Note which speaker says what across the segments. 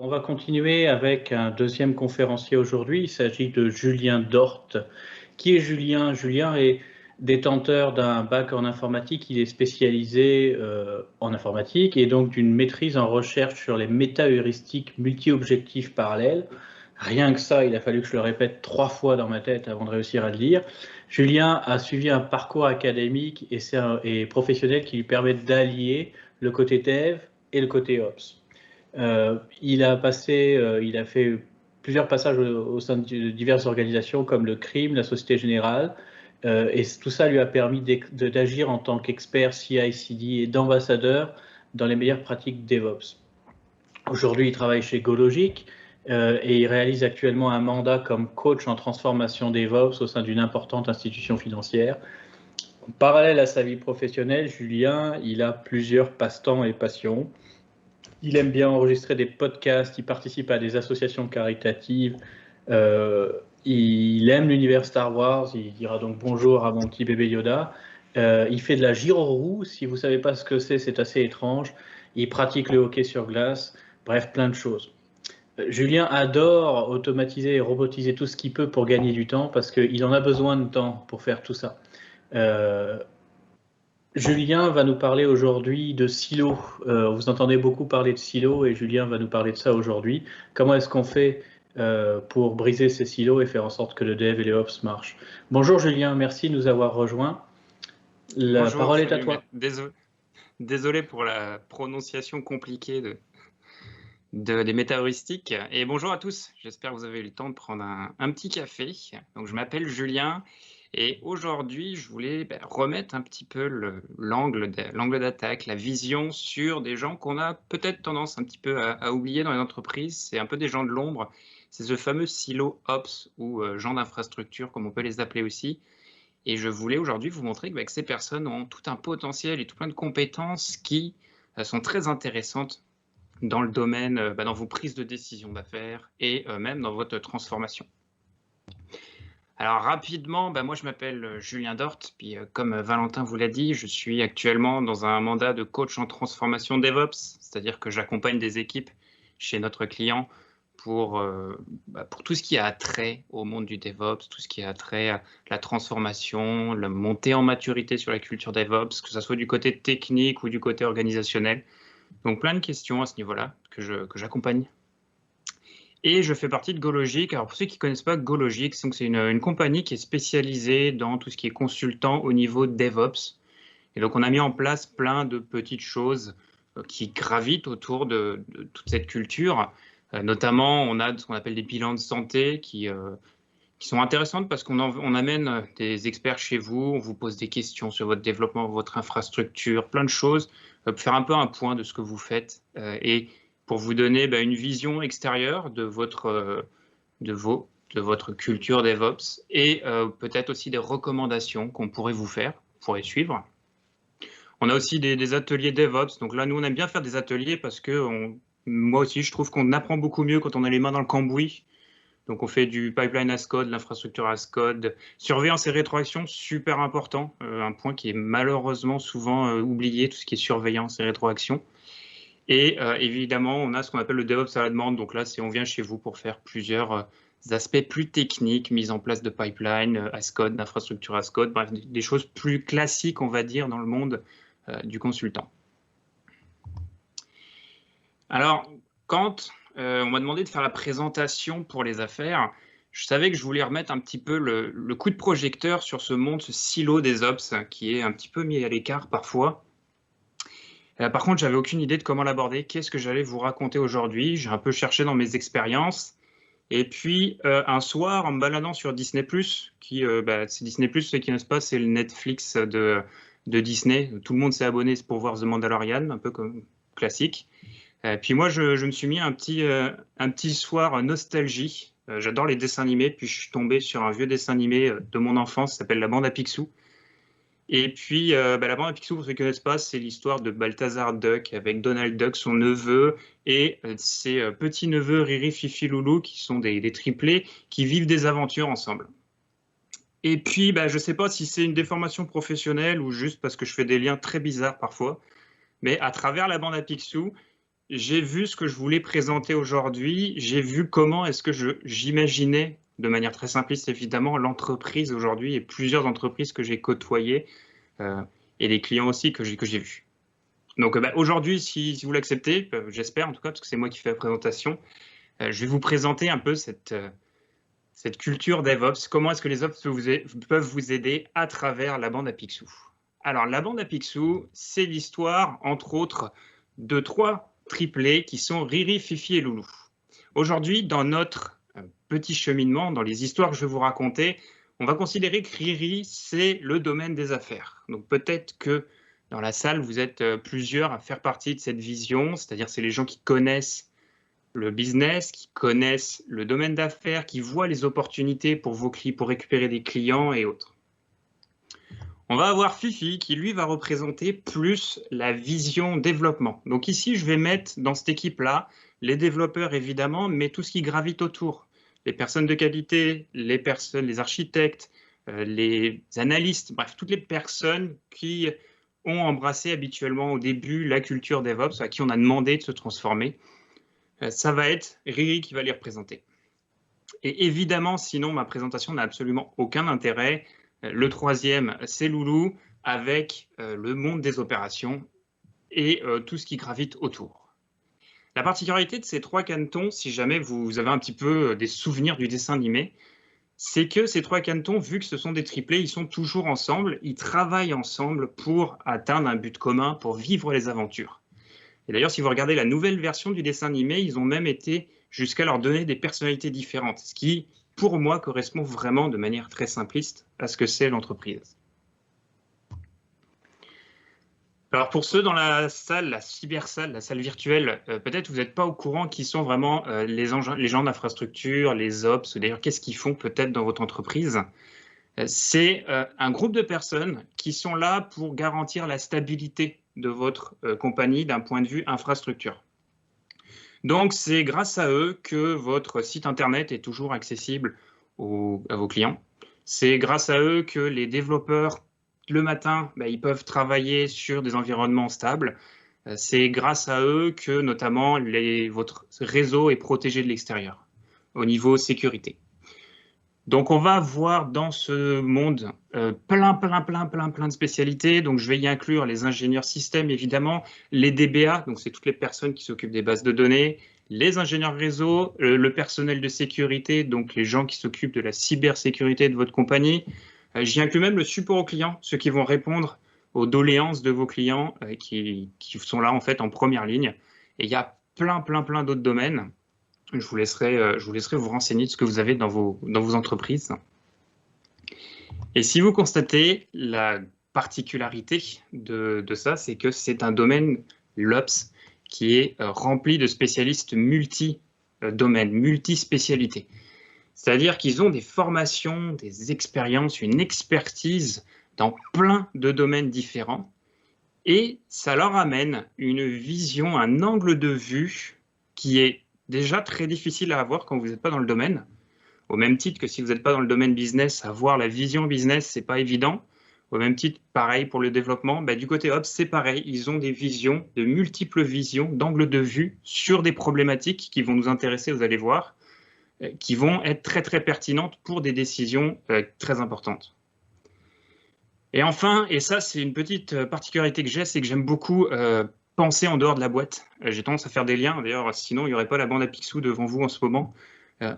Speaker 1: On va continuer avec un deuxième conférencier aujourd'hui. Il s'agit de Julien Dort. Qui est Julien? Julien est détenteur d'un bac en informatique. Il est spécialisé en informatique et donc d'une maîtrise en recherche sur les méta-heuristiques multi-objectifs parallèles. Rien que ça, il a fallu que je le répète 3 fois dans ma tête avant de réussir à le dire. Julien a suivi un parcours académique et professionnel qui lui permet d'allier le côté dev et le côté ops. Il a fait plusieurs passages au sein de diverses organisations comme le CRIM, la Société Générale, et tout ça lui a permis d'agir en tant qu'expert CI/CD et d'ambassadeur dans les meilleures pratiques DevOps. Aujourd'hui, il travaille chez GoLogic et il réalise actuellement un mandat comme coach en transformation DevOps au sein d'une importante institution financière. En parallèle à sa vie professionnelle, Julien, il a plusieurs passe-temps et passions. Il aime bien enregistrer des podcasts, il participe à des associations caritatives, il aime l'univers Star Wars, il dira donc bonjour à mon petit bébé Yoda. Il fait de la gyroroue, si vous ne savez pas ce que c'est assez étrange. Il pratique le hockey sur glace, bref, plein de choses. Julien adore automatiser et robotiser tout ce qu'il peut pour gagner du temps parce qu'il en a besoin de temps pour faire tout ça. Julien va nous parler aujourd'hui de silos. Vous entendez beaucoup parler de silos et Julien va nous parler de ça aujourd'hui. Comment est-ce qu'on fait pour briser ces silos et faire en sorte que le dev et les ops marchent? Bonjour Julien, merci de nous avoir rejoints. La
Speaker 2: Bonjour,
Speaker 1: parole est à
Speaker 2: salut,
Speaker 1: toi.
Speaker 2: désolé pour la prononciation compliquée des méta-heuristiques. Et bonjour à tous, j'espère que vous avez eu le temps de prendre un petit café. Donc, je m'appelle Julien et aujourd'hui, je voulais remettre un petit peu l'angle d'attaque, la vision sur des gens qu'on a peut-être tendance un petit peu à oublier dans les entreprises. C'est un peu des gens de l'ombre. C'est ce fameux silo Ops ou gens d'infrastructure, comme on peut les appeler aussi. Et je voulais aujourd'hui vous montrer que ces personnes ont tout un potentiel et tout plein de compétences qui sont très intéressantes dans le domaine, dans vos prises de décision d'affaires et même dans votre transformation. Alors rapidement, moi je m'appelle Julien Dort, puis comme Valentin vous l'a dit, je suis actuellement dans un mandat de coach en transformation DevOps, c'est-à-dire que j'accompagne des équipes chez notre client pour tout ce qui a trait au monde du DevOps, tout ce qui a trait à la transformation, la montée en maturité sur la culture DevOps, que ce soit du côté technique ou du côté organisationnel. Donc plein de questions à ce niveau-là que j'accompagne. Et je fais partie de GoLogic. Alors pour ceux qui ne connaissent pas GoLogic, c'est une compagnie qui est spécialisée dans tout ce qui est consultant au niveau DevOps. Et donc on a mis en place plein de petites choses qui gravitent autour de toute cette culture. Notamment, on a ce qu'on appelle des bilans de santé qui sont intéressantes parce qu'on amène des experts chez vous, on vous pose des questions sur votre développement, votre infrastructure, plein de choses, pour faire un peu un point de ce que vous faites et pour vous donner une vision extérieure de votre culture DevOps et peut-être aussi des recommandations qu'on pourrait vous faire, vous pourrez suivre. On a aussi des ateliers DevOps. Donc là, nous, on aime bien faire des ateliers parce que moi aussi, je trouve qu'on apprend beaucoup mieux quand on a les mains dans le cambouis. Donc, on fait du pipeline as code, l'infrastructure as code, surveillance et rétroaction, super important, un point qui est malheureusement souvent oublié, tout ce qui est surveillance et rétroaction. Et évidemment, on a ce qu'on appelle le DevOps à la demande. Donc là, on vient chez vous pour faire plusieurs aspects plus techniques, mise en place de pipeline, as code, d'infrastructure as code, bref, des choses plus classiques, on va dire, dans le monde du consultant. Alors, quand on m'a demandé de faire la présentation pour les affaires, je savais que je voulais remettre un petit peu le coup de projecteur sur ce monde, ce silo des ops, qui est un petit peu mis à l'écart parfois. Par contre, j'avais aucune idée de comment l'aborder. Qu'est-ce que j'allais vous raconter aujourd'hui? J'ai un peu cherché dans mes expériences. Et puis, un soir, en me baladant sur Disney+, c'est Disney+, ceux qui ne connaissent pas, c'est le Netflix de Disney. Tout le monde s'est abonné pour voir The Mandalorian, un peu comme classique. Puis moi, je me suis mis un petit soir nostalgie. J'adore les dessins animés, puis je suis tombé sur un vieux dessin animé de mon enfance, ça s'appelle La Bande à Picsou. Et puis, la Bande à Picsou, pour ceux qui ne connaissent pas, c'est l'histoire de Balthazar Duck avec Donald Duck, son neveu, et ses petits-neveux Riri, Fifi, Loulou, qui sont des triplés, qui vivent des aventures ensemble. Et puis, je ne sais pas si c'est une déformation professionnelle ou juste parce que je fais des liens très bizarres parfois, mais à travers La Bande à Picsou, j'ai vu ce que je voulais présenter aujourd'hui, j'ai vu comment est-ce que j'imaginais, de manière très simpliste évidemment, l'entreprise aujourd'hui et plusieurs entreprises que j'ai côtoyées et les clients aussi que j'ai vus. Donc aujourd'hui, si vous l'acceptez, j'espère en tout cas, parce que c'est moi qui fais la présentation, je vais vous présenter un peu cette culture DevOps. Comment est-ce que les ops peuvent vous aider à travers la bande à Picsou? Alors, la bande à Picsou, c'est l'histoire, entre autres, de 3 triplés qui sont Riri, Fifi et Loulou. Aujourd'hui, dans notre petit cheminement, dans les histoires que je vais vous raconter, on va considérer que Riri, c'est le domaine des affaires. Donc peut-être que dans la salle, vous êtes plusieurs à faire partie de cette vision, c'est-à-dire c'est les gens qui connaissent le business, qui connaissent le domaine d'affaires, qui voient les opportunités pour récupérer des clients et autres. On va avoir Fifi qui, lui, va représenter plus la vision développement. Donc ici, je vais mettre dans cette équipe-là les développeurs, évidemment, mais tout ce qui gravite autour. Les personnes de qualité, les architectes, les analystes, bref, toutes les personnes qui ont embrassé habituellement au début la culture DevOps, à qui on a demandé de se transformer. Ça va être Riri qui va les représenter. Et évidemment, sinon, ma présentation n'a absolument aucun intérêt. Le troisième, c'est Loulou, avec le monde des opérations et tout ce qui gravite autour. La particularité de ces 3 canetons, si jamais vous avez un petit peu des souvenirs du dessin animé, c'est que ces 3 canetons, vu que ce sont des triplés, ils sont toujours ensemble, ils travaillent ensemble pour atteindre un but commun, pour vivre les aventures. Et d'ailleurs, si vous regardez la nouvelle version du dessin animé, ils ont même été jusqu'à leur donner des personnalités différentes, ce qui, pour moi, correspond vraiment de manière très simpliste à ce que c'est l'entreprise. Alors pour ceux dans la salle, la cybersalle, la salle virtuelle, peut-être vous n'êtes pas au courant qui sont vraiment les gens d'infrastructure, les ops, d'ailleurs qu'est-ce qu'ils font peut-être dans votre entreprise. C'est un groupe de personnes qui sont là pour garantir la stabilité de votre compagnie d'un point de vue infrastructure. Donc, c'est grâce à eux que votre site Internet est toujours accessible à vos clients. C'est grâce à eux que les développeurs, le matin, ils peuvent travailler sur des environnements stables. C'est grâce à eux que, notamment, votre réseau est protégé de l'extérieur au niveau sécurité. Donc, on va voir dans ce monde plein de spécialités. Donc, je vais y inclure les ingénieurs système, évidemment, les DBA, donc c'est toutes les personnes qui s'occupent des bases de données, les ingénieurs réseau, le personnel de sécurité, donc les gens qui s'occupent de la cybersécurité de votre compagnie. J'y inclus même le support aux clients, ceux qui vont répondre aux doléances de vos clients qui sont là, en fait, en première ligne. Et il y a plein d'autres domaines. Je vous laisserai vous renseigner de ce que vous avez dans vos entreprises. Et si vous constatez, la particularité de ça, c'est que c'est un domaine, l'Ops, qui est rempli de spécialistes multi-domaines, multi-spécialités. C'est-à-dire qu'ils ont des formations, des expériences, une expertise dans plein de domaines différents. Et ça leur amène une vision, un angle de vue qui est déjà très difficile à avoir quand vous n'êtes pas dans le domaine. Au même titre que si vous n'êtes pas dans le domaine business, avoir la vision business, c'est pas évident. Au même titre, pareil pour le développement, du côté Ops, c'est pareil. Ils ont des visions, de multiples visions, d'angles de vue sur des problématiques qui vont nous intéresser, vous allez voir, qui vont être très pertinentes pour des décisions très importantes. Et enfin, et ça c'est une petite particularité que j'ai, c'est que j'aime beaucoup penser en dehors de la boîte. J'ai tendance à faire des liens, d'ailleurs, sinon il n'y aurait pas la bande à Picsou devant vous en ce moment,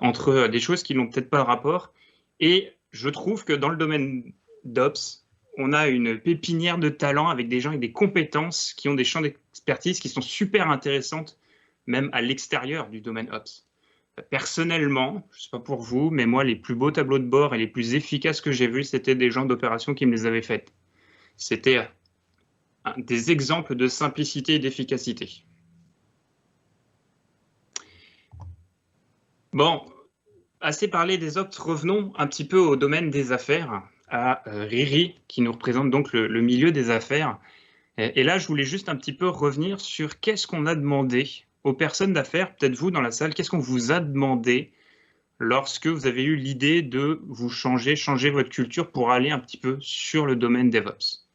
Speaker 2: entre des choses qui n'ont peut-être pas de rapport. Et je trouve que dans le domaine d'Ops, on a une pépinière de talents avec des gens avec des compétences qui ont des champs d'expertise qui sont super intéressantes, même à l'extérieur du domaine Ops. Personnellement, je ne sais pas pour vous, mais moi, les plus beaux tableaux de bord et les plus efficaces que j'ai vus, c'était des gens d'opération qui me les avaient faites. C'était des exemples de simplicité et d'efficacité. Bon, assez parlé des ops, revenons un petit peu au domaine des affaires, à Riri, qui nous représente donc le milieu des affaires. Et là, je voulais juste un petit peu revenir sur qu'est-ce qu'on a demandé aux personnes d'affaires, peut-être vous dans la salle, qu'est-ce qu'on vous a demandé lorsque vous avez eu l'idée de vous changer votre culture pour aller un petit peu sur le domaine DevOps.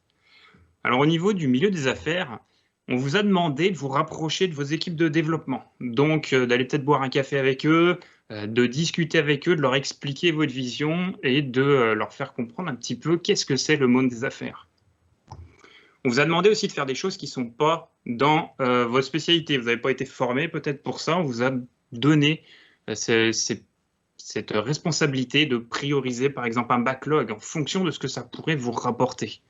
Speaker 2: Alors au niveau du milieu des affaires, on vous a demandé de vous rapprocher de vos équipes de développement. Donc, d'aller peut-être boire un café avec eux, de discuter avec eux, de leur expliquer votre vision et de leur faire comprendre un petit peu qu'est-ce que c'est le monde des affaires. On vous a demandé aussi de faire des choses qui ne sont pas dans votre spécialité. Vous n'avez pas été formé peut-être pour ça. On vous a donné cette responsabilité de prioriser, par exemple, un backlog en fonction de ce que ça pourrait vous rapporter.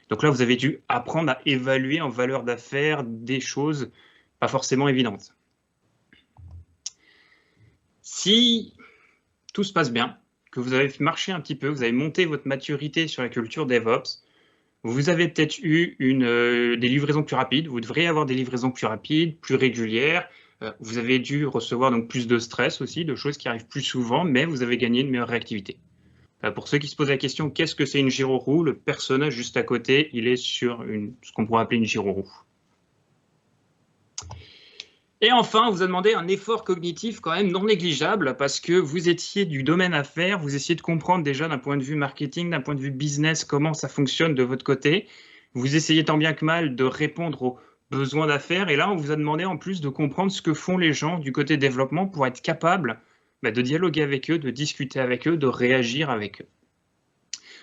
Speaker 2: Donc là, vous avez dû apprendre à évaluer en valeur d'affaires des choses pas forcément évidentes. Si tout se passe bien, que vous avez marché un petit peu, vous avez monté votre maturité sur la culture DevOps, vous avez peut-être eu des livraisons plus rapides, vous devriez avoir des livraisons plus rapides, plus régulières, vous avez dû recevoir donc plus de stress aussi, de choses qui arrivent plus souvent, mais vous avez gagné une meilleure réactivité. Pour ceux qui se posent la question, qu'est-ce que c'est une gyroroue? Le personnage juste à côté, il est sur ce qu'on pourrait appeler une gyroroue. Et enfin, on vous a demandé un effort cognitif quand même non négligeable parce que vous étiez du domaine affaires, vous essayez de comprendre déjà d'un point de vue marketing, d'un point de vue business, comment ça fonctionne de votre côté. Vous essayez tant bien que mal de répondre aux besoins d'affaires. Et là, on vous a demandé en plus de comprendre ce que font les gens du côté développement pour être capable de dialoguer avec eux, de discuter avec eux, de réagir avec eux.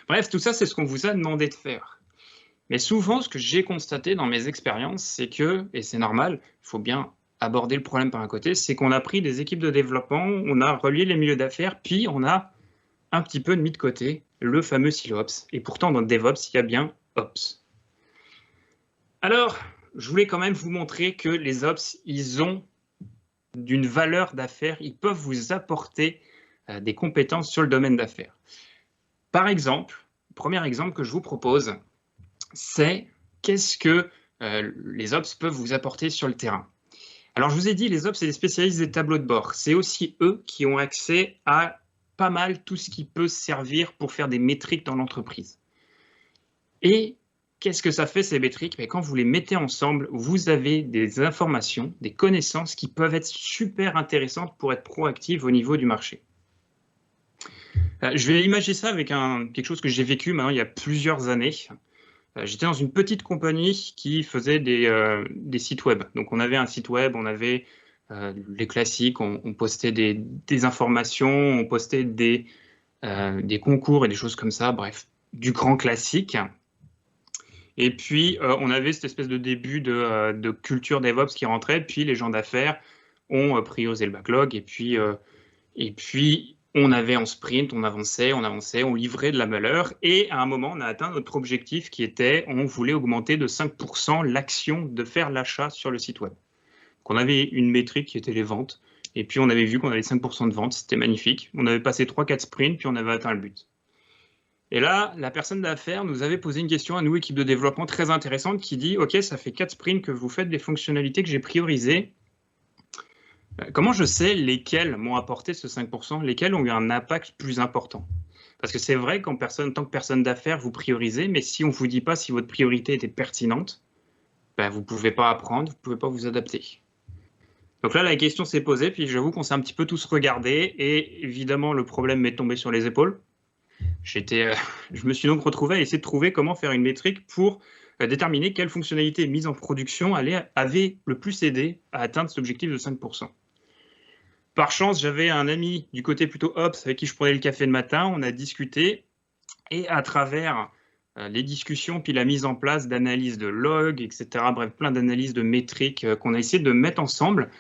Speaker 2: Bref, tout ça, c'est ce qu'on vous a demandé de faire. Mais souvent, ce que j'ai constaté dans mes expériences, c'est que, et c'est normal, il faut bien aborder le problème par un côté, c'est qu'on a pris des équipes de développement, on a relié les milieux d'affaires, puis on a un petit peu mis de côté le fameux silo Ops. Et pourtant, dans DevOps, il y a bien Ops. Alors, je voulais quand même vous montrer que les Ops, ils ont d'une valeur d'affaires, ils peuvent vous apporter des compétences sur le domaine d'affaires. Par exemple, le premier exemple que je vous propose, c'est qu'est-ce que les Ops peuvent vous apporter sur le terrain. Alors, je vous ai dit, les Ops, c'est des spécialistes des tableaux de bord. C'est aussi eux qui ont accès à pas mal tout ce qui peut servir pour faire des métriques dans l'entreprise. Et qu'est-ce que ça fait, ces métriques? Quand vous les mettez ensemble, vous avez des informations, des connaissances qui peuvent être super intéressantes pour être proactives au niveau du marché. Je vais imaginer ça avec quelque chose que j'ai vécu maintenant il y a plusieurs années. J'étais dans une petite compagnie qui faisait des sites web. Donc, on avait un site web, on avait les classiques, on postait des informations, on postait des concours et des choses comme ça, bref, du grand classique. Et puis, on avait cette espèce de début de culture DevOps qui rentrait, puis les gens d'affaires ont priorisé le backlog, et puis on avait en sprint, on avançait, on livrait de la valeur, et à un moment, on a atteint notre objectif qui était, on voulait augmenter de 5% l'action de faire l'achat sur le site web. Donc, on avait une métrique qui était les ventes, et puis on avait vu qu'on avait 5% de ventes, c'était magnifique. On avait passé 3-4 sprints, puis on avait atteint le but. Et là, la personne d'affaires nous avait posé une question à nous, équipe de développement, très intéressante, qui dit « Ok, ça fait 4 sprints que vous faites des fonctionnalités que j'ai priorisées. Comment je sais lesquels m'ont apporté ce 5%, lesquels ont eu un impact plus important ?» Parce que c'est vrai qu'en tant que personne d'affaires, vous priorisez, mais si on ne vous dit pas si votre priorité était pertinente, vous ne pouvez pas apprendre, vous ne pouvez pas vous adapter. Donc là, la question s'est posée, puis j'avoue qu'on s'est un petit peu tous regardés, et évidemment, le problème m'est tombé sur les épaules. Je me suis donc retrouvé à essayer de trouver comment faire une métrique pour déterminer quelle fonctionnalité mise en production avait le plus aidé à atteindre cet objectif de 5%. Par chance, j'avais un ami du côté plutôt Ops avec qui je prenais le café le matin, on a discuté, et à travers les discussions, puis la mise en place d'analyses de logs, etc., bref, plein d'analyses de métriques qu'on a essayé de mettre ensemble,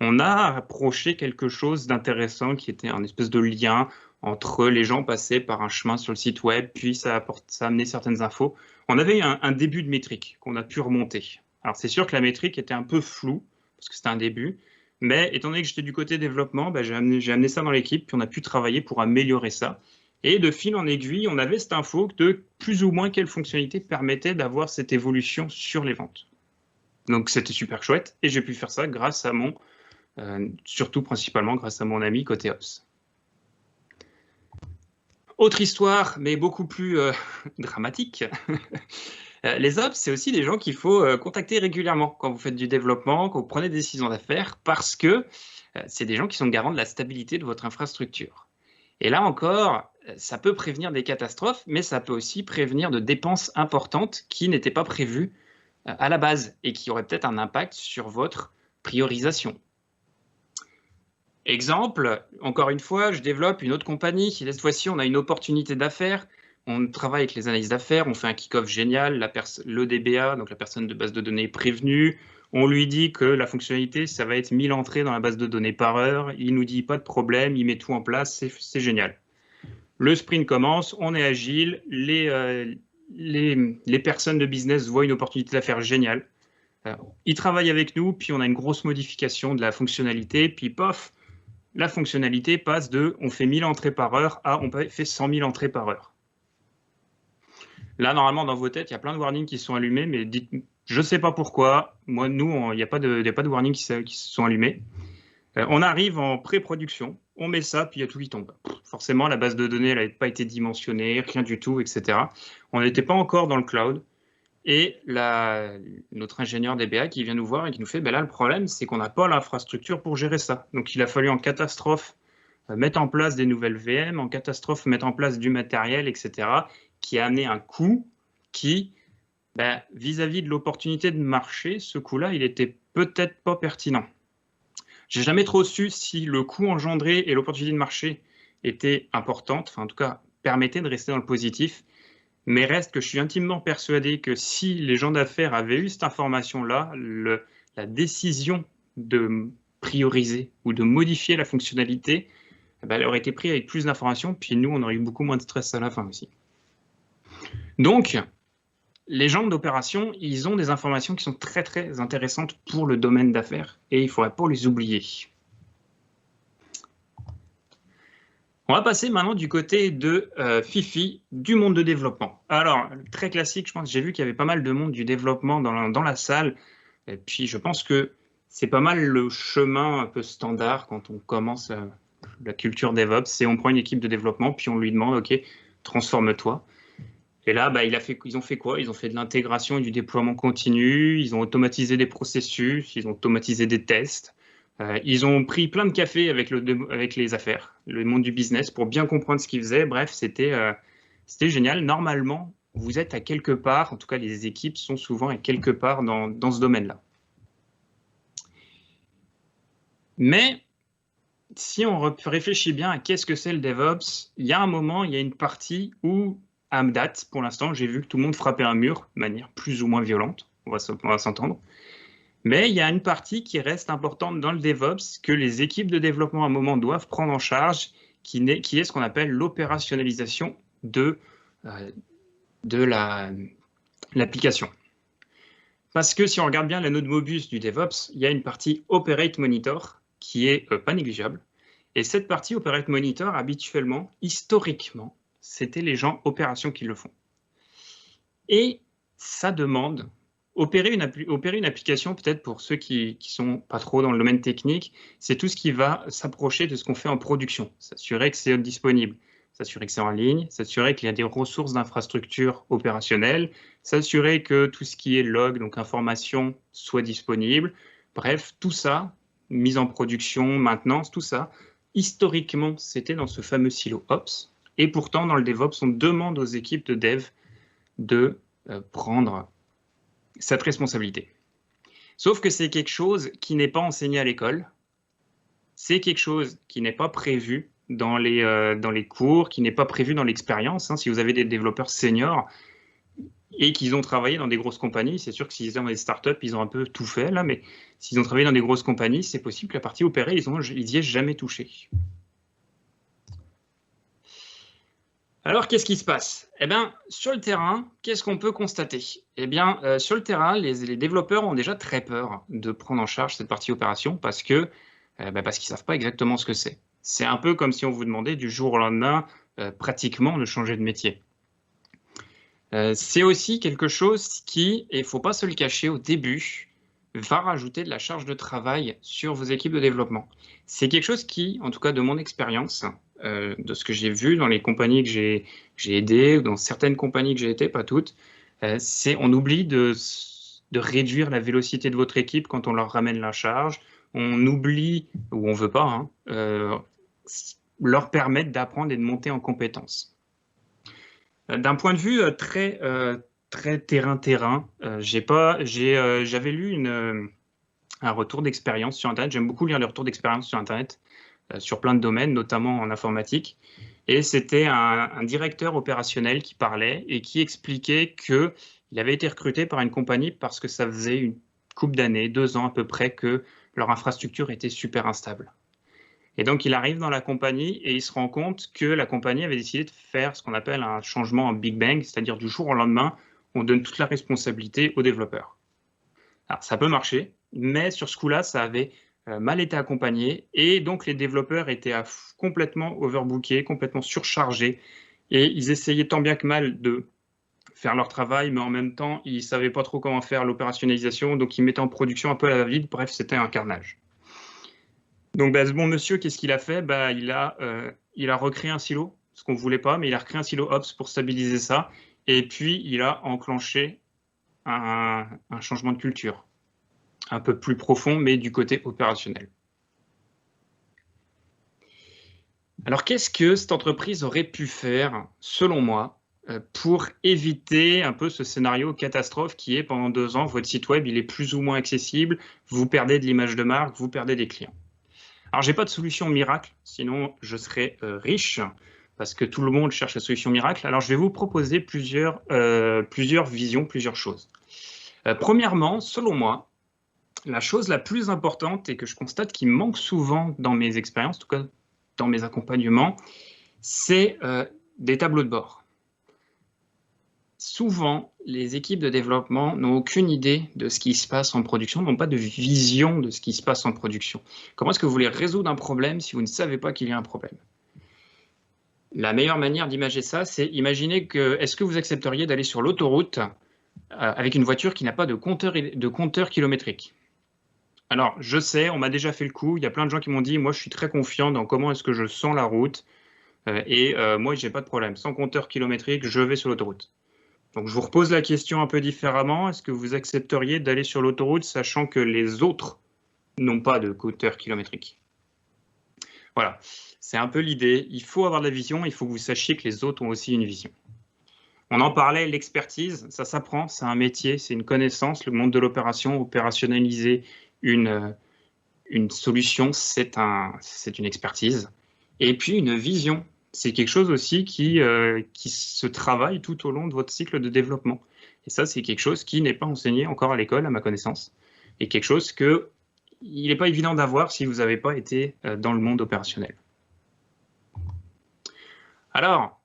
Speaker 2: on a approché quelque chose d'intéressant qui était un espèce de lien entre les gens passés par un chemin sur le site web, puis ça a amené certaines infos. On avait un début de métrique qu'on a pu remonter. Alors, c'est sûr que la métrique était un peu floue, parce que c'était un début, mais étant donné que j'étais du côté développement, j'ai amené ça dans l'équipe, puis on a pu travailler pour améliorer ça. Et de fil en aiguille, on avait cette info de plus ou moins quelle fonctionnalité permettait d'avoir cette évolution sur les ventes. Donc, c'était super chouette, et j'ai pu faire ça grâce à surtout principalement grâce à mon ami côté Ops. Autre histoire, mais beaucoup plus dramatique. Les Ops, c'est aussi des gens qu'il faut contacter régulièrement quand vous faites du développement, quand vous prenez des décisions d'affaires, parce que c'est des gens qui sont garants de la stabilité de votre infrastructure. Et là encore, ça peut prévenir des catastrophes, mais ça peut aussi prévenir de dépenses importantes qui n'étaient pas prévues à la base et qui aurait peut-être un impact sur votre priorisation. Exemple, encore une fois, je développe une autre compagnie. Cette fois-ci, on a une opportunité d'affaires. On travaille avec les analyses d'affaires, on fait un kick-off génial. Le DBA, donc la personne de base de données, est prévenue. On lui dit que la fonctionnalité, ça va être 1000 entrées dans la base de données par heure. Il nous dit pas de problème, il met tout en place, c'est génial. Le sprint commence, on est agile, les personnes de business voient une opportunité d'affaires géniale. Ils travaillent avec nous, puis on a une grosse modification de la fonctionnalité, puis pof, la fonctionnalité passe de on fait 1000 entrées par heure à on fait 100 000 entrées par heure. Là, normalement, dans vos têtes, il y a plein de warnings qui sont allumés, mais dites, je ne sais pas pourquoi. Moi, nous, il n'y a pas de warnings qui se sont allumés. On arrive en pré-production, on met ça, puis il y a tout qui tombe. Forcément, la base de données n'avait pas été dimensionnée, rien du tout, etc. On n'était pas encore dans le cloud. Et notre ingénieur DBA qui vient nous voir et qui nous fait, ben là, le problème, c'est qu'on n'a pas l'infrastructure pour gérer ça. Donc, il a fallu en catastrophe mettre en place des nouvelles VM, en catastrophe mettre en place du matériel, etc., qui a amené un coût qui, vis-à-vis de l'opportunité de marché, ce coût-là, il était peut-être pas pertinent. J'ai jamais trop su si le coût engendré et l'opportunité de marché étaient importantes, enfin en tout cas permettaient de rester dans le positif, mais reste que je suis intimement persuadé que si les gens d'affaires avaient eu cette information-là, la décision de prioriser ou de modifier la fonctionnalité, elle aurait été prise avec plus d'informations, puis nous, on aurait eu beaucoup moins de stress à la fin aussi. Donc, les gens d'opération, ils ont des informations qui sont très, très intéressantes pour le domaine d'affaires et il ne faudrait pas les oublier. On va passer maintenant du côté de Fifi, du monde de développement. Alors, très classique, je pense que j'ai vu qu'il y avait pas mal de monde du développement dans la salle. Et puis, je pense que c'est pas mal le chemin un peu standard quand on commence la culture DevOps. C'est on prend une équipe de développement, puis on lui demande, OK, transforme-toi. Et là, ils ont fait quoi? Ils ont fait de l'intégration et du déploiement continu, ils ont automatisé des processus, ils ont automatisé des tests. Ils ont pris plein de café avec les affaires, le monde du business, pour bien comprendre ce qu'ils faisaient. Bref, c'était génial. Normalement, vous êtes à quelque part, en tout cas les équipes sont souvent à quelque part dans ce domaine-là. Mais si on réfléchit bien à qu'est-ce que c'est le DevOps, il y a un moment, il y a une partie où, à date, pour l'instant, j'ai vu que tout le monde frappait un mur de manière plus ou moins violente, on va s'entendre. Mais il y a une partie qui reste importante dans le DevOps que les équipes de développement à un moment doivent prendre en charge, qui est ce qu'on appelle l'opérationnalisation de l'application. Parce que si on regarde bien la node Mobus du DevOps, il y a une partie Operate Monitor qui est pas négligeable. Et cette partie Operate Monitor, habituellement, historiquement, c'était les gens opérations qui le font. Et ça demande, opérer une application, peut-être pour ceux qui sont pas trop dans le domaine technique, c'est tout ce qui va s'approcher de ce qu'on fait en production. S'assurer que c'est disponible, s'assurer que c'est en ligne, s'assurer qu'il y a des ressources d'infrastructure opérationnelles, s'assurer que tout ce qui est log, donc information, soit disponible. Bref, tout ça, mise en production, maintenance, tout ça, historiquement, c'était dans ce fameux silo Ops. Et pourtant, dans le DevOps, on demande aux équipes de dev de prendre cette responsabilité. Sauf que c'est quelque chose qui n'est pas enseigné à l'école. C'est quelque chose qui n'est pas prévu dans les cours, qui n'est pas prévu dans l'expérience. Si vous avez des développeurs seniors et qu'ils ont travaillé dans des grosses compagnies, c'est sûr que s'ils sont dans des startups, ils ont un peu tout fait là, mais s'ils ont travaillé dans des grosses compagnies, c'est possible que la partie opérée, ils n'y aient jamais touché. Alors, qu'est-ce qui se passe? Eh bien, sur le terrain, qu'est-ce qu'on peut constater? Eh bien, sur le terrain, les développeurs ont déjà très peur de prendre en charge cette partie opération parce qu'ils ne savent pas exactement ce que c'est. C'est un peu comme si on vous demandait du jour au lendemain pratiquement de changer de métier. C'est aussi quelque chose qui, et il ne faut pas se le cacher au début, va rajouter de la charge de travail sur vos équipes de développement. C'est quelque chose qui, en tout cas de mon expérience, de ce que j'ai vu dans les compagnies que j'ai aidées, dans certaines compagnies que j'ai été, pas toutes, c'est on oublie de réduire la vélocité de votre équipe quand on leur ramène la charge. On oublie, ou on ne veut pas, leur permettre d'apprendre et de monter en compétences. D'un point de vue très très terrain-terrain. J'avais lu un retour d'expérience sur Internet. J'aime beaucoup lire les retours d'expérience sur Internet, sur plein de domaines, notamment en informatique. Et c'était un directeur opérationnel qui parlait et qui expliquait qu'il avait été recruté par une compagnie parce que ça faisait une couple d'années, 2 ans à peu près, que leur infrastructure était super instable. Et donc, il arrive dans la compagnie et il se rend compte que la compagnie avait décidé de faire ce qu'on appelle un changement en Big Bang, c'est-à-dire du jour au lendemain, on donne toute la responsabilité aux développeurs. Alors, ça peut marcher, mais sur ce coup-là, ça avait mal été accompagné et donc les développeurs étaient complètement overbookés, complètement surchargés et ils essayaient tant bien que mal de faire leur travail, mais en même temps, ils ne savaient pas trop comment faire l'opérationnalisation, donc ils mettaient en production un peu à la vide. Bref, c'était un carnage. Donc, ce bon monsieur, qu'est-ce qu'il a fait? Il a recréé un silo, ce qu'on ne voulait pas, mais il a recréé un silo Ops pour stabiliser ça. Et puis, il a enclenché un changement de culture un peu plus profond, mais du côté opérationnel. Alors, qu'est-ce que cette entreprise aurait pu faire, selon moi, pour éviter un peu ce scénario catastrophe qui est pendant 2 ans, votre site web, il est plus ou moins accessible, vous perdez de l'image de marque, vous perdez des clients. Alors, j'ai pas de solution miracle, sinon je serais riche, parce que tout le monde cherche la solution miracle. Alors, je vais vous proposer plusieurs visions, plusieurs choses. Premièrement, selon moi, la chose la plus importante et que je constate qui manque souvent dans mes expériences, en tout cas dans mes accompagnements, c'est des tableaux de bord. Souvent, les équipes de développement n'ont aucune idée de ce qui se passe en production, n'ont pas de vision de ce qui se passe en production. Comment est-ce que vous voulez résoudre un problème si vous ne savez pas qu'il y a un problème? La meilleure manière d'imager ça, c'est imaginer que, est-ce que vous accepteriez d'aller sur l'autoroute avec une voiture qui n'a pas de compteur kilométrique? Alors, je sais, on m'a déjà fait le coup, il y a plein de gens qui m'ont dit, moi je suis très confiant dans comment est-ce que je sens la route, moi j'ai pas de problème, sans compteur kilométrique, je vais sur l'autoroute. Donc je vous repose la question un peu différemment, est-ce que vous accepteriez d'aller sur l'autoroute sachant que les autres n'ont pas de compteur kilométrique? Voilà, c'est un peu l'idée, il faut avoir de la vision, il faut que vous sachiez que les autres ont aussi une vision. On en parlait, l'expertise, ça s'apprend, c'est un métier, c'est une connaissance, le monde de l'opération, opérationnaliser une solution, c'est une expertise. Et puis une vision, c'est quelque chose aussi qui se travaille tout au long de votre cycle de développement. Et ça, c'est quelque chose qui n'est pas enseigné encore à l'école, à ma connaissance, et quelque chose qu'il n'est pas évident d'avoir si vous n'avez pas été dans le monde opérationnel. Alors,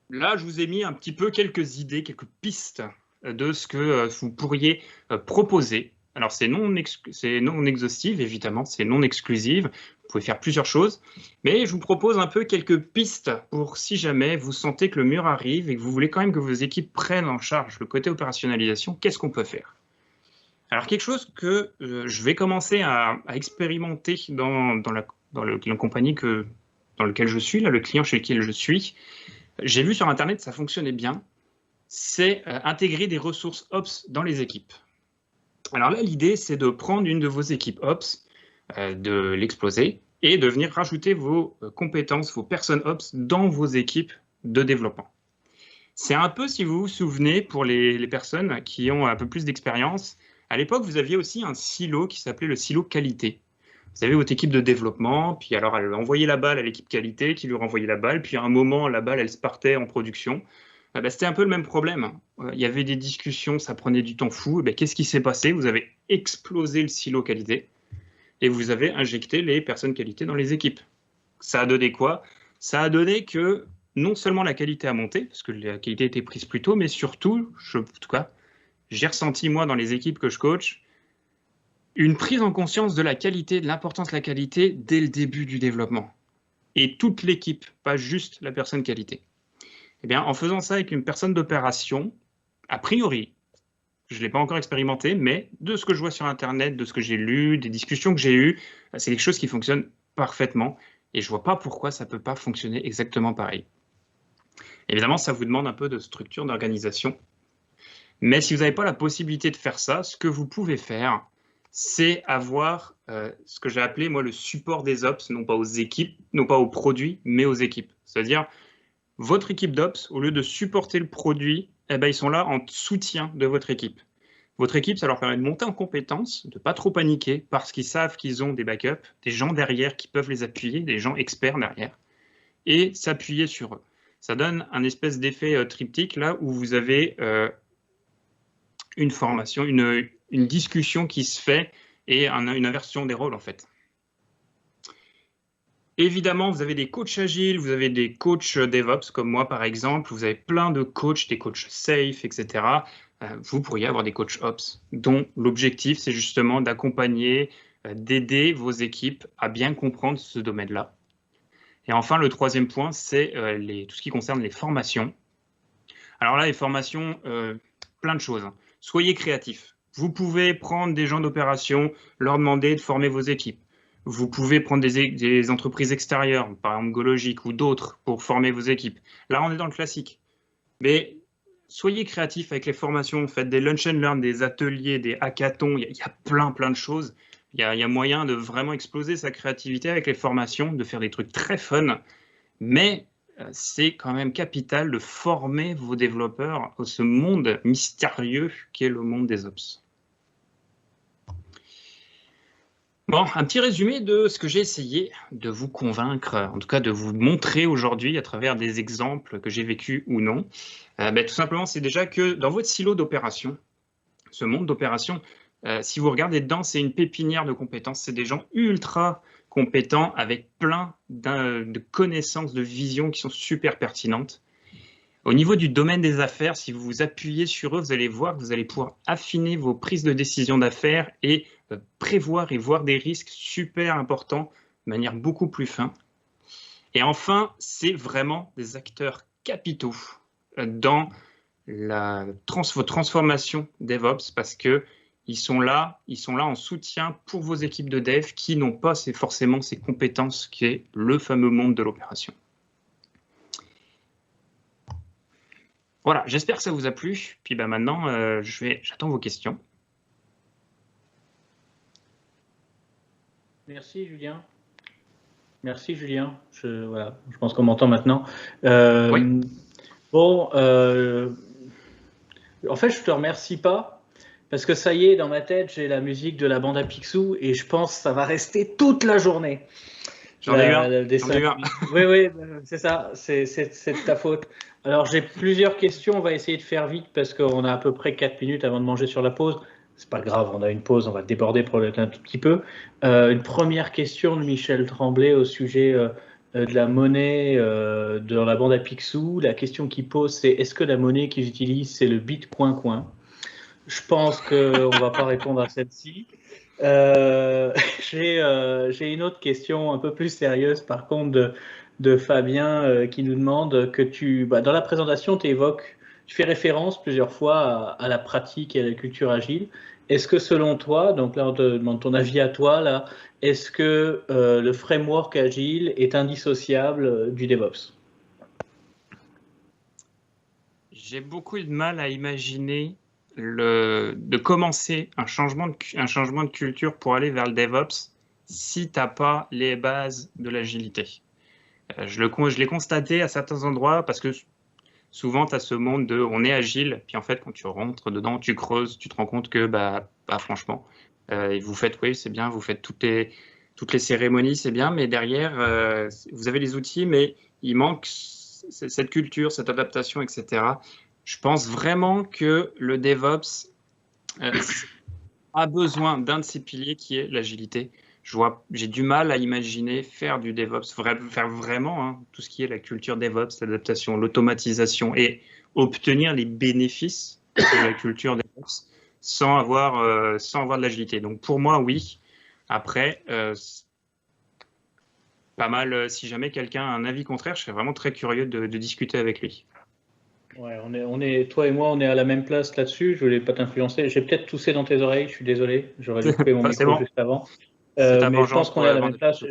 Speaker 2: là, je vous ai mis un petit peu quelques idées, quelques pistes de ce que vous pourriez proposer. Alors, c'est non exhaustif, évidemment, c'est non exclusive. Vous pouvez faire plusieurs choses, mais je vous propose un peu quelques pistes pour si jamais vous sentez que le mur arrive et que vous voulez quand même que vos équipes prennent en charge le côté opérationnalisation, qu'est-ce qu'on peut faire? Alors, quelque chose que je vais commencer à expérimenter dans la compagnie dans laquelle je suis, là, le client chez lequel je suis, j'ai vu sur Internet, ça fonctionnait bien, c'est intégrer des ressources Ops dans les équipes. Alors là, l'idée, c'est de prendre une de vos équipes Ops, de l'exploser et de venir rajouter vos compétences, vos personnes Ops dans vos équipes de développement. C'est un peu, si vous vous souvenez, pour les personnes qui ont un peu plus d'expérience, à l'époque, vous aviez aussi un silo qui s'appelait le silo qualité. Vous avez votre équipe de développement, puis alors elle envoyait la balle à l'équipe qualité qui lui renvoyait la balle, puis à un moment, la balle, elle se partait en production. C'était un peu le même problème. Il y avait des discussions, ça prenait du temps fou. Qu'est-ce qui s'est passé? Vous avez explosé le silo qualité et vous avez injecté les personnes qualité dans les équipes. Ça a donné quoi? Ça a donné que non seulement la qualité a monté, parce que la qualité était prise plus tôt, mais surtout, en tout cas, j'ai ressenti moi dans les équipes que je coach, une prise en conscience de la qualité, de l'importance de la qualité dès le début du développement. Et toute l'équipe, pas juste la personne qualité. Eh bien, en faisant ça avec une personne d'opération, a priori, je ne l'ai pas encore expérimenté, mais de ce que je vois sur Internet, de ce que j'ai lu, des discussions que j'ai eues, c'est quelque chose qui fonctionne parfaitement. Et je ne vois pas pourquoi ça ne peut pas fonctionner exactement pareil. Évidemment, ça vous demande un peu de structure, d'organisation. Mais si vous n'avez pas la possibilité de faire ça, ce que vous pouvez faire, c'est avoir ce que j'ai appelé, moi, le support des ops, non pas aux équipes, non pas aux produits, mais aux équipes. C'est-à-dire votre équipe d'Ops, au lieu de supporter le produit, eh ben, ils sont là en soutien de votre équipe. Votre équipe, ça leur permet de monter en compétences, de ne pas trop paniquer, parce qu'ils savent qu'ils ont des backups, des gens derrière qui peuvent les appuyer, des gens experts derrière, et s'appuyer sur eux. Ça donne un espèce d'effet triptyque, là où vous avez une formation, une discussion qui se fait, et une inversion des rôles, en fait. Évidemment, vous avez des coachs agiles, vous avez des coachs DevOps comme moi par exemple, vous avez plein de coachs, des coachs safe, etc. Vous pourriez avoir des coachs Ops dont l'objectif c'est justement d'accompagner, d'aider vos équipes à bien comprendre ce domaine-là. Et enfin, le troisième point, c'est tout ce qui concerne les formations. Alors là, les formations, plein de choses. Soyez créatifs. Vous pouvez prendre des gens d'opération, leur demander de former vos équipes. Vous pouvez prendre des entreprises extérieures, par exemple Gologic ou d'autres, pour former vos équipes. Là, on est dans le classique. Mais soyez créatifs avec les formations. Faites des lunch and learn, des ateliers, des hackathons. Il y a plein de choses. Il y a moyen de vraiment exploser sa créativité avec les formations, de faire des trucs très fun. Mais c'est quand même capital de former vos développeurs à ce monde mystérieux qu'est le monde des Ops. Bon, un petit résumé de ce que j'ai essayé de vous convaincre, en tout cas de vous montrer aujourd'hui à travers des exemples que j'ai vécus ou non. Tout simplement, c'est déjà que dans votre silo d'opération, ce monde d'opération, si vous regardez dedans, c'est une pépinière de compétences. C'est des gens ultra compétents avec plein de connaissances, de visions qui sont super pertinentes. Au niveau du domaine des affaires, si vous vous appuyez sur eux, vous allez voir que vous allez pouvoir affiner vos prises de décision d'affaires et prévoir et voir des risques super importants de manière beaucoup plus fine. Et enfin, c'est vraiment des acteurs capitaux dans votre transformation DevOps parce qu'ils sont là en soutien pour vos équipes de dev qui n'ont pas forcément ces compétences qui est le fameux monde de l'opération. Voilà, j'espère que ça vous a plu. Puis maintenant, j'attends vos questions.
Speaker 1: Merci Julien. Merci Julien. Je pense qu'on m'entend maintenant.
Speaker 2: Oui.
Speaker 1: Bon, en fait, je te remercie pas parce que ça y est, dans ma tête, j'ai la musique de la bande à Picsou et je pense que ça va rester toute la journée.
Speaker 2: J'en ai eu un.
Speaker 1: Oui, c'est ça, c'est de ta faute. Alors, j'ai plusieurs questions, on va essayer de faire vite parce qu'on a à peu près 4 minutes avant de manger sur la pause. C'est pas grave, on a une pause, on va déborder probablement un tout petit peu. Une première question de Michel Tremblay au sujet de la monnaie dans la bande à Picsou. La question qu'il pose, c'est est-ce que la monnaie qu'ils utilisent, c'est le Bitcoin? Je pense qu'on ne va pas répondre à celle-ci. J'ai une autre question un peu plus sérieuse par contre de Fabien qui nous demande que dans la présentation tu fais référence plusieurs fois à la pratique et à la culture agile. Est-ce que selon toi, donc là on te demande ton avis à toi là, est-ce que le framework agile est indissociable du DevOps?
Speaker 2: J'ai beaucoup de mal à imaginer de commencer un changement de culture pour aller vers le DevOps si tu n'as pas les bases de l'agilité. Je l'ai constaté à certains endroits parce que souvent, tu as ce monde de on est agile, puis en fait, quand tu rentres dedans, tu creuses, tu te rends compte que, franchement, vous faites, oui, c'est bien, vous faites toutes les cérémonies, c'est bien, mais derrière, vous avez les outils, mais il manque cette culture, cette adaptation, etc. Je pense vraiment que le DevOps a besoin d'un de ces piliers qui est l'agilité. J'ai du mal à imaginer faire du DevOps, faire vraiment tout ce qui est la culture DevOps, l'adaptation, l'automatisation et obtenir les bénéfices de la culture DevOps sans avoir de l'agilité. Donc pour moi, oui. Après, pas mal. Si jamais quelqu'un a un avis contraire, je serais vraiment très curieux de discuter avec lui.
Speaker 1: Ouais, toi et moi, on est à la même place là-dessus. Je voulais pas t'influencer. J'ai peut-être toussé dans tes oreilles. Je suis désolé. J'aurais dû couper mon micro
Speaker 2: bon.
Speaker 1: juste avant.
Speaker 2: Mais
Speaker 1: je pense qu'on est à la même place.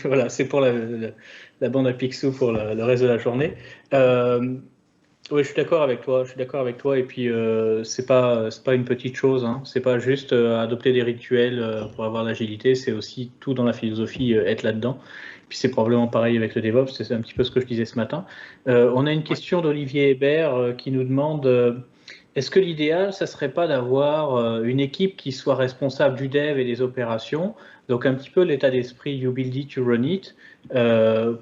Speaker 1: Voilà, c'est pour la bande à Picsou pour le reste de la journée. Oui, je suis d'accord avec toi. Je suis d'accord avec toi. Et puis, c'est pas une petite chose. Hein. C'est pas juste adopter des rituels pour avoir l'agilité. C'est aussi tout dans la philosophie être là-dedans. Puis c'est probablement pareil avec le DevOps. C'est un petit peu ce que je disais ce matin. On a une
Speaker 2: Ouais.
Speaker 1: question d'Olivier Hébert qui nous demande est-ce que l'idéal, ça serait pas d'avoir une équipe qui soit responsable du dev et des opérations, donc un petit peu l'état d'esprit you build it, you run it,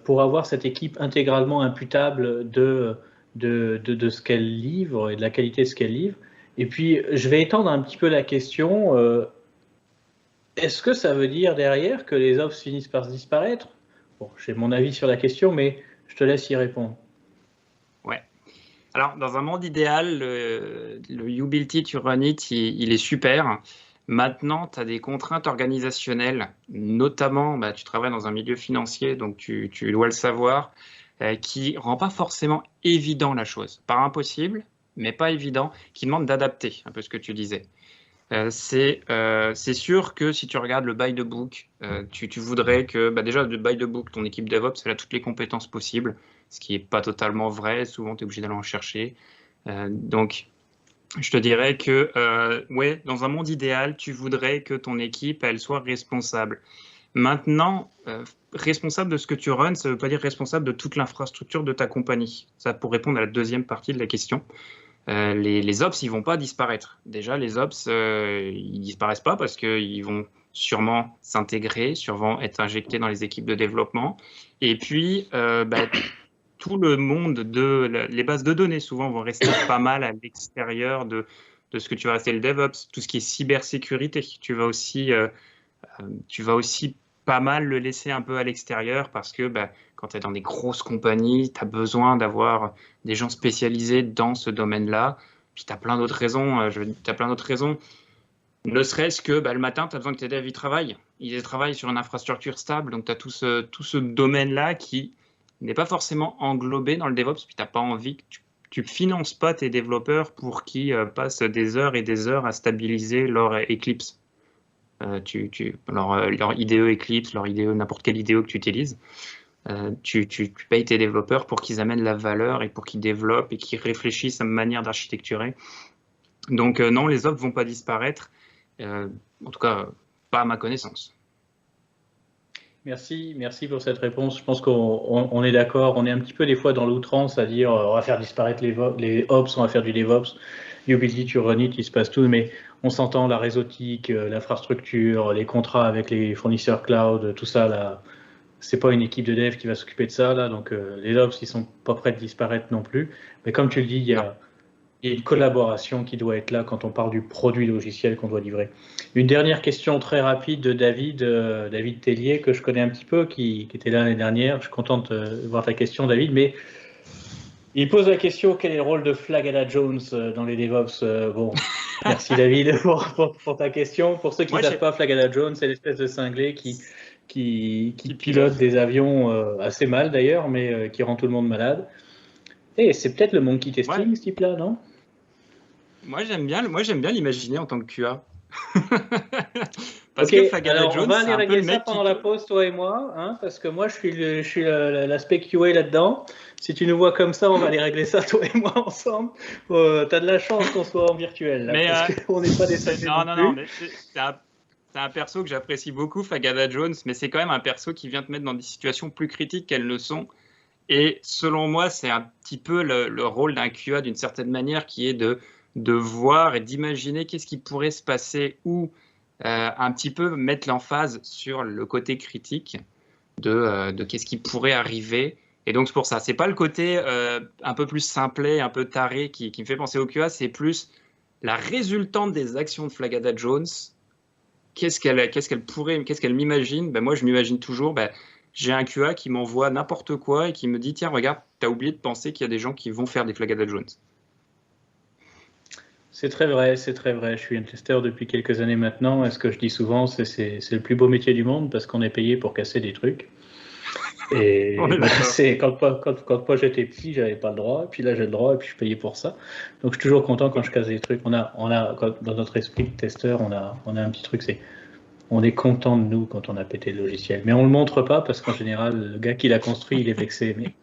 Speaker 1: pour avoir cette équipe intégralement imputable de ce qu'elle livre et de la qualité de ce qu'elle livre. Et puis, je vais étendre un petit peu la question. Est-ce que ça veut dire derrière que les ops finissent par disparaître? Bon, j'ai mon avis sur la question, mais je te laisse y répondre.
Speaker 2: Ouais. Alors, dans un monde idéal, le You Build It, You Run It, il est super. Maintenant, tu as des contraintes organisationnelles, notamment, bah, tu travailles dans un milieu financier, donc tu dois le savoir, qui rend pas forcément évident la chose. Pas impossible, mais pas évident, qui demande d'adapter un peu ce que tu disais. C'est sûr que si tu regardes le by the book, tu voudrais que, bah déjà, le by the book, ton équipe DevOps, elle a toutes les compétences possibles, ce qui n'est pas totalement vrai. Souvent, tu es obligé d'aller en chercher. Donc, je te dirais que, ouais, dans un monde idéal, tu voudrais que ton équipe, elle soit responsable. Maintenant, responsable de ce que tu runs, ça ne veut pas dire responsable de toute l'infrastructure de ta compagnie. Ça, pour répondre à la deuxième partie de la question. Les ops, ils vont pas disparaître. Déjà, les ops, ils disparaissent pas parce qu'ils vont sûrement s'intégrer, sûrement être injectés dans les équipes de développement. Et puis, bah, tout le monde les bases de données souvent vont rester pas mal à l'extérieur de ce que tu vas rester le DevOps. Tout ce qui est cybersécurité, tu vas aussi pas mal le laisser un peu à l'extérieur parce que bah, quand tu es dans des grosses compagnies, tu as besoin d'avoir des gens spécialisés dans ce domaine-là. Puis tu as plein d'autres raisons. T'as plein d'autres raisons. Ne serait-ce que bah, le matin, tu as besoin que tes devs ils travaillent. Ils travaillent sur une infrastructure stable. Donc tu as tout ce domaine-là qui n'est pas forcément englobé dans le DevOps. Puis tu n'as pas envie que tu finances pas tes développeurs pour qu'ils passent des heures et des heures à stabiliser leur Eclipse. Leur IDE Eclipse, leur IDE, n'importe quelle IDE que tu utilises, tu payes tes développeurs pour qu'ils amènent la valeur et pour qu'ils développent et qu'ils réfléchissent à une manière d'architecturer. Donc non, les ops vont pas disparaître, en tout cas pas à ma connaissance.
Speaker 1: Merci pour cette réponse. Je pense qu'on est d'accord. On est un petit peu des fois dans l'outrance à dire on va faire disparaître les ops, on va faire du DevOps. You build it, you run it, il se passe tout. Mais on s'entend la réseautique, l'infrastructure, les contrats avec les fournisseurs cloud, tout ça là. C'est pas une équipe de dev qui va s'occuper de ça là. Donc les ops, ils sont pas prêts de disparaître non plus. Mais comme tu le dis,
Speaker 2: Non.
Speaker 1: il y a une collaboration qui doit être là quand on parle du produit logiciel qu'on doit livrer. Une dernière question très rapide de David, David Tellier, que je connais un petit peu, qui était là l'année dernière. Je suis content de voir ta question, David, mais il pose la question quel est le rôle de Flagada Jones dans les DevOps. Bon, merci David pour ta question. Pour ceux qui ne savent pas, Flagada Jones, c'est l'espèce de cinglé qui pilote des avions assez mal d'ailleurs, mais qui rend tout le monde malade. Et c'est peut-être le monkey testing, ce type-là, non?
Speaker 2: Moi, j'aime bien l'imaginer en tant que QA. Parce
Speaker 1: Ok,
Speaker 2: que Flagada
Speaker 1: alors on
Speaker 2: Jones,
Speaker 1: va
Speaker 2: c'est
Speaker 1: aller
Speaker 2: un peu
Speaker 1: régler
Speaker 2: le
Speaker 1: ça
Speaker 2: mec
Speaker 1: pendant la pause, toi et moi, hein, parce que moi je suis l'aspect QA là-dedans. Si tu nous vois comme ça, on va aller régler ça, toi et moi, ensemble. T'as de la chance qu'on soit en virtuel, là,
Speaker 2: Mais
Speaker 1: parce qu'on n'est pas des sages non
Speaker 2: non,
Speaker 1: plus.
Speaker 2: mais c'est un perso que j'apprécie beaucoup, Flagada Jones, mais c'est quand même un perso qui vient te mettre dans des situations plus critiques qu'elles ne sont. Et selon moi, c'est un petit peu le rôle d'un QA d'une certaine manière, qui est de voir et d'imaginer qu'est-ce qui pourrait se passer ou un petit peu mettre l'emphase sur le côté critique de qu'est-ce qui pourrait arriver. Et donc c'est pour ça, c'est pas le côté un peu plus simplet, un peu taré qui me fait penser au QA, c'est plus la résultante des actions de Flagada Jones. Qu'est-ce qu'elle m'imagine? Ben moi, je m'imagine toujours, ben, j'ai un QA qui m'envoie n'importe quoi et qui me dit, tiens, regarde, t'as oublié de penser qu'il y a des gens qui vont faire des Flagada Jones.
Speaker 1: C'est très vrai, c'est très vrai. Je suis un testeur depuis quelques années maintenant, et ce que je dis souvent, c'est le plus beau métier du monde, parce qu'on est payé pour casser des trucs. Et quand moi j'étais petit, j'avais pas le droit, et puis là j'ai le droit, et puis je suis payé pour ça. Donc je suis toujours content quand je casse des trucs. Dans notre esprit de testeur, on a un petit truc, c'est on est content de nous quand on a pété le logiciel. Mais on le montre pas parce qu'en général, le gars qui l'a construit, il est vexé. Mais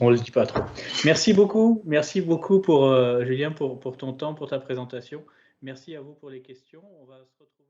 Speaker 1: On ne le dit pas trop. Merci beaucoup pour, Julien, pour ton temps, pour ta présentation. Merci à vous pour les questions. On va se retrouver.